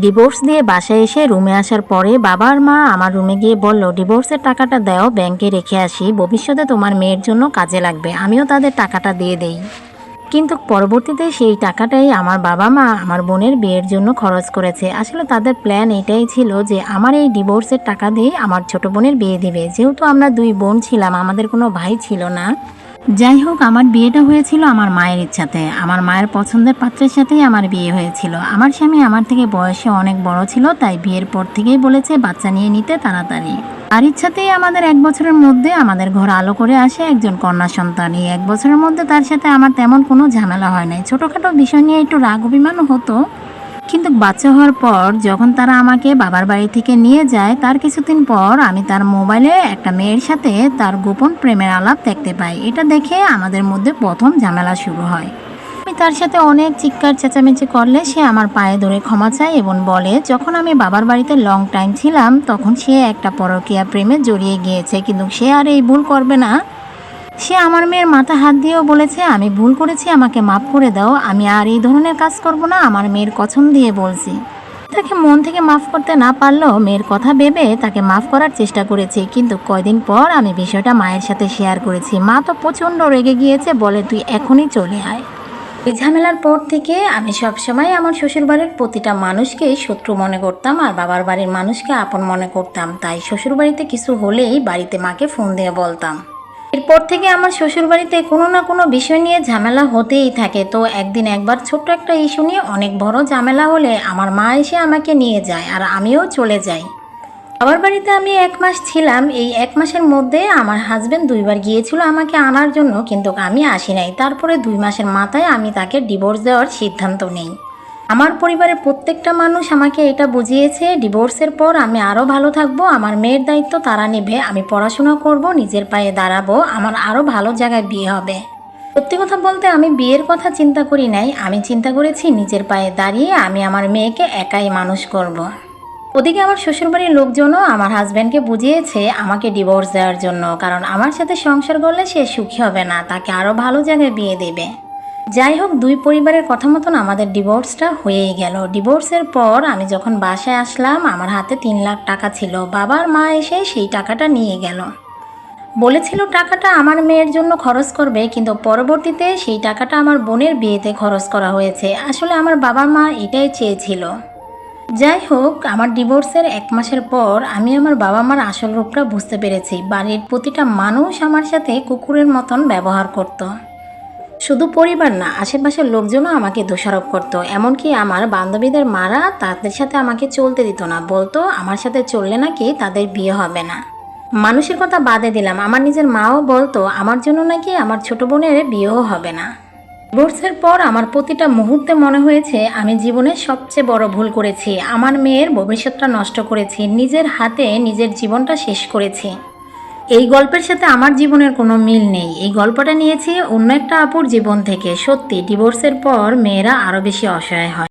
Divorce দিয়ে বাসায় এসে রুমে আসার পরে বাবা আর মা আমার রুমে গিয়ে বলল, ডিভোর্সের টাকাটা দাও, ব্যাংকে রেখে আসি, ভবিষ্যতে তোমার মেয়ের জন্য কাজে লাগবে। আমিও তাদের টাকাটা দিয়ে দেই। কিন্তু পরবর্তীতে সেই টাকাটাই আমার বাবা মা আমার বোনের বিয়ের জন্য খরচ করেছে। আসলে তাদের প্ল্যান এটাই ছিল যে আমার এই ডিভোর্সের টাকা দিয়ে আমার ছোট বোনের বিয়ে দিবে। যেহেতু আমরা দুই বোন ছিলাম, আমাদের কোনো ভাই ছিল না। যাই হোক, আমার বিয়েটা হয়েছিল আমার মায়ের ইচ্ছাতে। আমার মায়ের পছন্দের পাত্রের সাথেই আমার বিয়ে হয়েছিল। আমার স্বামী আমার থেকে বয়সে অনেক বড় ছিল, তাই বিয়ের পর থেকেই বলেছে বাচ্চা নিয়ে নিতে তাড়াতাড়ি। আর ইচ্ছাতেই আমাদের 1 বছরের মধ্যে আমাদের ঘর আলো করে আসে একজন কন্যা সন্তান। এই 1 বছরের মধ্যে তার সাথে আমার তেমন কোনো ঝামেলা হয় নাই। ছোটোখাটো বিষয় নিয়ে একটু রাগ অভিমানও হতো, কিন্তু বাচ্চা হওয়ার পর যখন তারা আমাকে বাবার বাড়ি থেকে নিয়ে যায়, তার কিছুদিন পর আমি তার মোবাইলে একটা মেয়ের সাথে তার গোপন প্রেমের আলাপ দেখতে পাই। এটা দেখে আমাদের মধ্যে প্রথম ঝামেলা শুরু হয়। আমি তার সাথে অনেক চিৎকার চেঁচামেচি করলে সে আমার পায়ে ধরে ক্ষমা চায় এবং বলে যখন আমি বাবার বাড়িতে লং টাইম ছিলাম তখন সে একটা পরকীয়া প্রেমে জড়িয়ে গিয়েছে, কিন্তু সে আর এই ভুল করবে না। সে আমার মেয়ের মাথা হাত দিয়েও বলেছে আমি ভুল করেছি, আমাকে মাফ করে দাও, আমি আর এই ধরনের কাজ করব না। আমার মেয়ের কসম দিয়ে বলছি। তাকে মন থেকে মাফ করতে না পারলেও মেয়ের কথা ভেবে তাকে মাফ করার চেষ্টা করেছি। কিন্তু কয়দিন পর আমি বিষয়টা মায়ের সাথে শেয়ার করেছি। মা তো প্রচণ্ড রেগে গিয়েছে, বলে তুই এখনই চলে আয়। এই ঝামেলার পর থেকে আমি সবসময় আমার শ্বশুরবাড়ির প্রতিটা মানুষকেই শত্রু মনে করতাম আর বাবার বাড়ির মানুষকে আপন মনে করতাম। তাই শ্বশুরবাড়িতে কিছু হলেই বাড়িতে মাকে ফোন দিয়ে বলতাম। এরপর থেকে আমার শ্বশুরবাড়িতে কোনো না কোনো বিষয় নিয়ে ঝামেলা হতেই থাকে। তো একদিন একবার ছোট্ট একটা ইস্যু নিয়ে অনেক বড় ঝামেলা হলে আমার মা এসে আমাকে নিয়ে যায় আর আমিও চলে যাই। বাবার বাড়িতে আমি 1 মাস ছিলাম। এই 1 মাসের মধ্যে আমার হাজব্যান্ড 2বার গিয়েছিল আমাকে আনার জন্য, কিন্তু আমি আসি নাই। তারপরে 2 মাসের মাথায় আমি তাকে ডিভোর্স দেওয়ার সিদ্ধান্ত নেই। আমার পরিবারের প্রত্যেকটা মানুষ আমাকে এটা বুঝিয়েছে ডিভোর্সের পর আমি আরও ভালো থাকবো, আমার মেয়ের দায়িত্ব তারা নেবে, আমি পড়াশোনা করব, নিজের পায়ে দাঁড়াবো, আমার আরও ভালো জায়গায় বিয়ে হবে। সত্যি কথা বলতে আমি বিয়ের কথা চিন্তা করি নাই, আমি চিন্তা করেছি নিজের পায়ে দাঁড়িয়ে আমি আমার মেয়েকে একাই মানুষ করব। ওদিকে আমার শ্বশুরবাড়ির লোকজনও আমার হাজব্যান্ডকে বুঝিয়েছে আমাকে ডিভোর্স দেওয়ার জন্য, কারণ আমার সাথে সংসার করলে সে সুখী হবে না, তাকে আরও ভালো জায়গায় বিয়ে দেবে। যাই হোক, 2 পরিবারের কথা মতন আমাদের ডিভোর্সটা হয়েই গেল। ডিভোর্সের পর আমি যখন বাসায় আসলাম আমার হাতে 3 লাখ টাকা ছিল। বাবার মা এসে সেই টাকাটা নিয়ে গেল। বলেছিল টাকাটা আমার মেয়ের জন্য খরচ করবে, কিন্তু পরবর্তীতে সেই টাকাটা আমার বোনের বিয়েতে খরচ করা হয়েছে। আসলে আমার বাবা মা এটাই চেয়েছিল। যাই হোক, আমার ডিভোর্সের 1 মাসের পর আমি আমার বাবা মার আসল রূপটা বুঝতে পেরেছি। বাড়ির প্রতিটা মানুষ আমার সাথে কুকুরের মতন ব্যবহার করত। শুধু পরিবার না, আশেপাশের লোকজনও আমাকে দোষারোপ করত। এমনকি আমার বান্ধবীদের মারা তাদের সাথে আমাকে চলতে দিত না, বলতো আমার সাথে চললে নাকি তাদের বিয়ে হবে না। মানুষের কথা বাদে দিলাম, আমার নিজের মাও বলতো আমার জন্য নাকি আমার ছোট বোনের বিয়েও হবে না। ডিভোর্সের পর আমার প্রতিটা মুহূর্তে মনে হয়েছে আমি জীবনে সবচেয়ে বড় ভুল করেছি। আমার মেয়ের ভবিষ্যৎটা নষ্ট করেছি, নিজের হাতে নিজের জীবনটা শেষ করেছি। এই গল্পের সাথে আমার জীবনের কোনো মিল নেই। এই গল্পটা নিয়েছি অন্য একটা আপুর জীবন থেকে। সত্যি ডিভোর্সের পর মেয়েরা আরও বেশি অসহায় হয়।